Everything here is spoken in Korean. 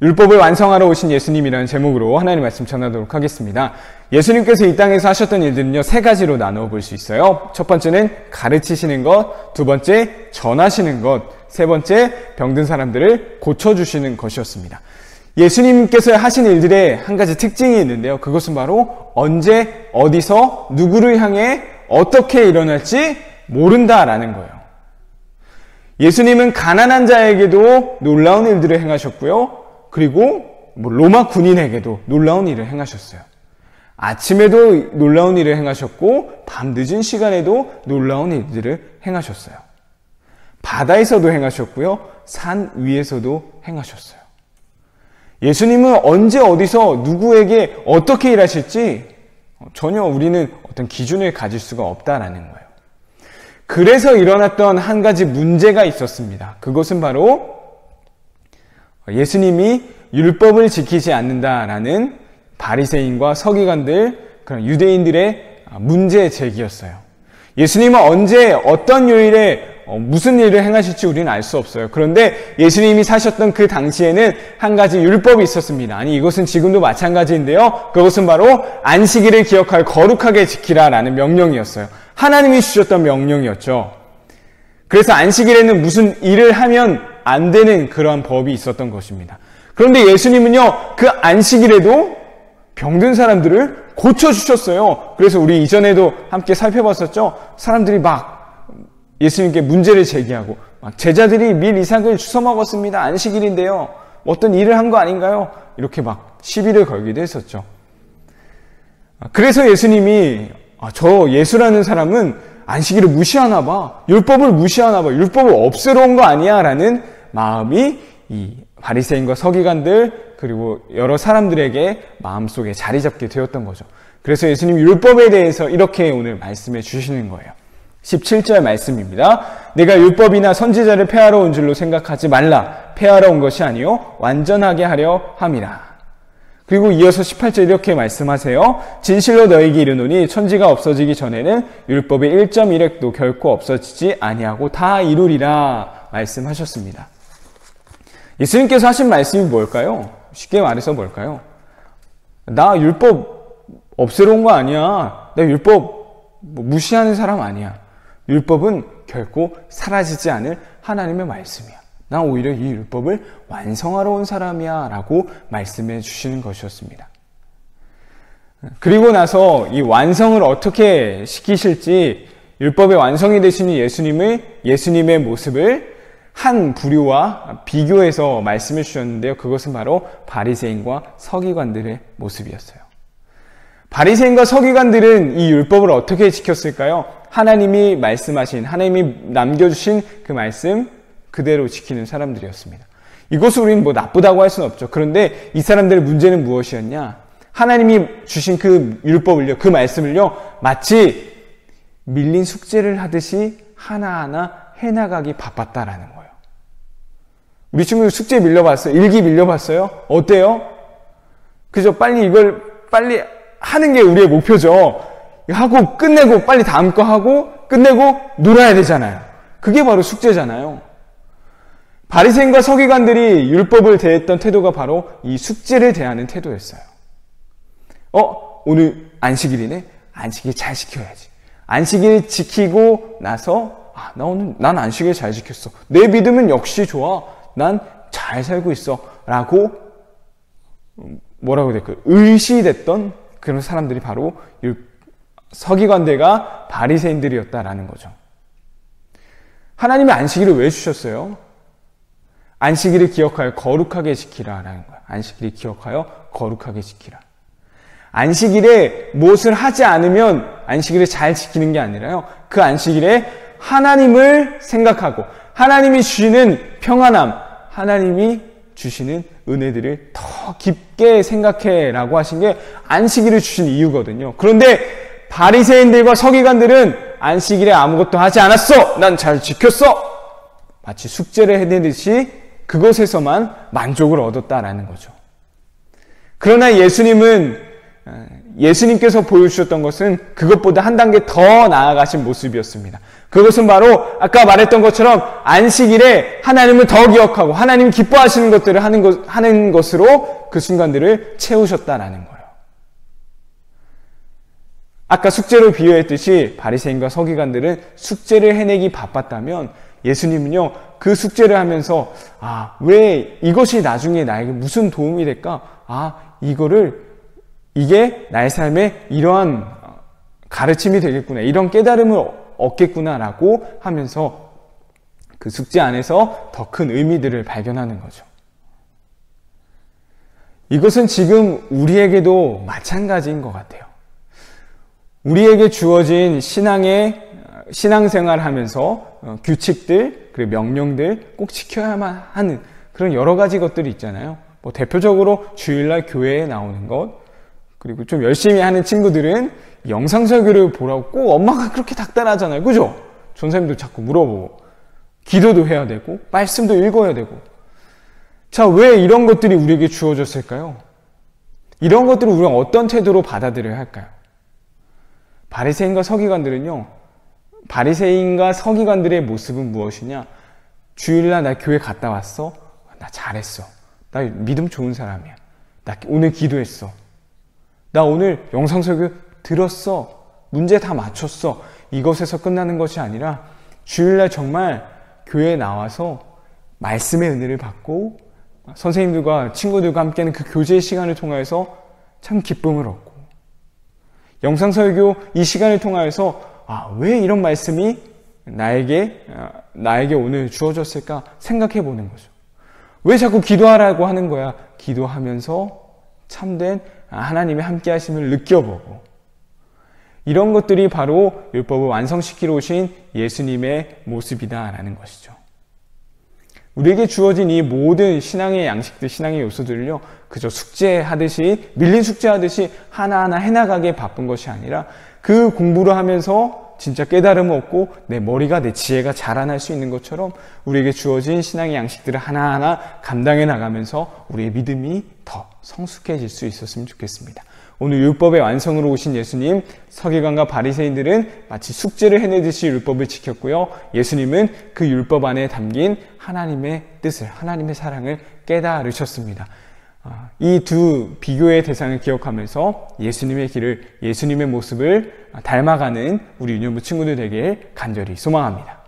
율법을 완성하러 오신 예수님이라는 제목으로 하나님의 말씀 전하도록 하겠습니다. 예수님께서 이 땅에서 하셨던 일들은요, 세 가지로 나누어 볼 수 있어요. 첫 번째는 가르치시는 것, 두 번째 전하시는 것, 세 번째 병든 사람들을 고쳐주시는 것이었습니다. 예수님께서 하신 일들의 한 가지 특징이 있는데요. 그것은 바로 언제, 어디서, 누구를 향해 어떻게 일어날지 모른다라는 거예요. 예수님은 가난한 자에게도 놀라운 일들을 행하셨고요. 그리고 로마 군인에게도 놀라운 일을 행하셨어요. 아침에도 놀라운 일을 행하셨고 밤 늦은 시간에도 놀라운 일들을 행하셨어요. 바다에서도 행하셨고요. 산 위에서도 행하셨어요. 예수님은 언제 어디서 누구에게 어떻게 일하실지 전혀 우리는 어떤 기준을 가질 수가 없다라는 거예요. 그래서 일어났던 한 가지 문제가 있었습니다. 그것은 바로 예수님이 율법을 지키지 않는다라는 바리새인과 서기관들, 그런 유대인들의 문제 제기였어요. 예수님은 언제 어떤 요일에 무슨 일을 행하실지 우리는 알 수 없어요. 그런데 예수님이 사셨던 그 당시에는 한 가지 율법이 있었습니다. 아니, 이것은 지금도 마찬가지인데요. 그것은 바로 안식일을 기억하여 거룩하게 지키라라는 명령이었어요. 하나님이 주셨던 명령이었죠. 그래서 안식일에는 무슨 일을 하면 안 되는 그러한 법이 있었던 것입니다. 그런데 예수님은요, 그 안식일에도 병든 사람들을 고쳐주셨어요. 그래서 우리 이전에도 함께 살펴봤었죠. 사람들이 막 예수님께 문제를 제기하고, 막 제자들이 밀 이삭을 주워 먹었습니다. 안식일인데요. 어떤 일을 한 거 아닌가요? 이렇게 막 시비를 걸기도 했었죠. 그래서 예수님이 저 예수라는 사람은 안식일을 무시하나 봐. 율법을 무시하나 봐. 율법을 없애러 온 거 아니야? 라는 마음이 이 바리새인과 서기관들 그리고 여러 사람들에게 마음속에 자리 잡게 되었던 거죠. 그래서 예수님 율법에 대해서 이렇게 오늘 말씀해 주시는 거예요. 17절 말씀입니다. 내가 율법이나 선지자를 폐하러 온 줄로 생각하지 말라. 폐하러 온 것이 아니요 완전하게 하려 함이라. 그리고 이어서 18절 이렇게 말씀하세요. 진실로 너에게 이르노니 천지가 없어지기 전에는 율법의 1.1획도 결코 없어지지 아니하고 다 이루리라 말씀하셨습니다. 예수님께서 하신 말씀이 뭘까요? 쉽게 말해서 뭘까요? 나 율법 없애러 온 거 아니야. 나 율법 무시하는 사람 아니야. 율법은 결코 사라지지 않을 하나님의 말씀이야. 나 오히려 이 율법을 완성하러 온 사람이야 라고 말씀해 주시는 것이었습니다. 그리고 나서 이 완성을 어떻게 시키실지 율법의 완성이 되시는 예수님의 모습을 한 부류와 비교해서 말씀해 주셨는데요. 그것은 바로 바리새인과 서기관들의 모습이었어요. 바리새인과 서기관들은 이 율법을 어떻게 지켰을까요? 하나님이 말씀하신, 하나님이 남겨주신 그 말씀 그대로 지키는 사람들이었습니다. 이것을 우리는 나쁘다고 할 수는 없죠. 그런데 이 사람들의 문제는 무엇이었냐? 하나님이 주신 그 율법을요, 그 말씀을요, 마치 밀린 숙제를 하듯이 하나하나 해나가기 바빴다라는 거예요. 우리 친구들 숙제 밀려봤어요? 일기 밀려봤어요? 어때요? 그죠? 빨리 하는 게 우리의 목표죠. 하고 끝내고 빨리 다음 거 하고 끝내고 놀아야 되잖아요. 그게 바로 숙제잖아요. 바리새인과 서기관들이 율법을 대했던 태도가 바로 이 숙제를 대하는 태도였어요. 오늘 안식일이네? 안식일 잘 지켜야지. 안식일 지키고 나서 난 안식일 잘 지켰어. 내 믿음은 역시 좋아. 난 잘 살고 있어. 라고 뭐라고 해야 될까요? 의시됐던 그런 사람들이 바로 서기관들과 바리새인들이었다라는 거죠. 하나님이 안식일을 왜 주셨어요? 안식일을 기억하여 거룩하게 지키라라는 거예요. 안식일을 기억하여 거룩하게 지키라. 안식일에 무엇을 하지 않으면 안식일을 잘 지키는 게 아니라요. 그 안식일에 하나님을 생각하고 하나님이 주시는 평안함, 하나님이 주시는 은혜들을 더 깊게 생각해라고 하신 게 안식일을 주신 이유거든요. 그런데 바리새인들과 서기관들은 안식일에 아무것도 하지 않았어. 난 잘 지켰어. 마치 숙제를 해내듯이 그것에서만 만족을 얻었다라는 거죠. 그러나 예수님은 예수님께서 보여주셨던 것은 그것보다 한 단계 더 나아가신 모습이었습니다. 그것은 바로 아까 말했던 것처럼 안식일에 하나님을 더 기억하고 하나님 기뻐하시는 것들을 하는 것으로 그 순간들을 채우셨다라는 거예요. 아까 숙제로 비유했듯이 바리새인과 서기관들은 숙제를 해내기 바빴다면 예수님은요, 그 숙제를 하면서 왜 이것이 나중에 나에게 무슨 도움이 될까? 이게 나의 삶에 이러한 가르침이 되겠구나, 이런 깨달음을 얻겠구나라고 하면서 그 숙제 안에서 더 큰 의미들을 발견하는 거죠. 이것은 지금 우리에게도 마찬가지인 것 같아요. 우리에게 주어진 신앙생활을 하면서 규칙들, 그리고 명령들 꼭 지켜야만 하는 그런 여러 가지 것들이 있잖아요. 대표적으로 주일날 교회에 나오는 것, 그리고 좀 열심히 하는 친구들은 영상설교를 보라고 꼭 엄마가 그렇게 닥달하잖아요. 그죠? 전사님도 자꾸 물어보고, 기도도 해야 되고, 말씀도 읽어야 되고. 자, 왜 이런 것들이 우리에게 주어졌을까요? 이런 것들을 우리가 어떤 태도로 받아들여야 할까요? 바리새인과 서기관들의 모습은 무엇이냐? 주일날 나 교회 갔다 왔어? 나 잘했어. 나 믿음 좋은 사람이야. 나 오늘 기도했어. 나 오늘 영상설교 들었어. 문제 다 맞췄어. 이것에서 끝나는 것이 아니라 주일날 정말 교회에 나와서 말씀의 은혜를 받고 선생님들과 친구들과 함께하는 그 교제의 시간을 통해서 참 기쁨을 얻고, 영상설교 이 시간을 통하여서 왜 이런 말씀이 나에게 오늘 주어졌을까 생각해 보는 거죠. 왜 자꾸 기도하라고 하는 거야? 기도하면서 참된 하나님의 함께 하심을 느껴보고, 이런 것들이 바로 율법을 완성시키러 오신 예수님의 모습이다라는 것이죠. 우리에게 주어진 이 모든 신앙의 양식들, 신앙의 요소들을요, 그저 숙제하듯이, 밀린 숙제하듯이 하나하나 해나가기에 바쁜 것이 아니라 그 공부를 하면서 진짜 깨달음을 얻고 내 머리가, 내 지혜가 자라날 수 있는 것처럼 우리에게 주어진 신앙의 양식들을 하나하나 감당해 나가면서 우리의 믿음이 더 성숙해질 수 있었으면 좋겠습니다. 오늘 율법의 완성으로 오신 예수님, 서기관과 바리새인들은 마치 숙제를 해내듯이 율법을 지켰고요. 예수님은 그 율법 안에 담긴 하나님의 뜻을, 하나님의 사랑을 깨달으셨습니다. 이 두 비교의 대상을 기억하면서 예수님의 길을, 예수님의 모습을 닮아가는 우리 유년부 친구들 되길 간절히 소망합니다.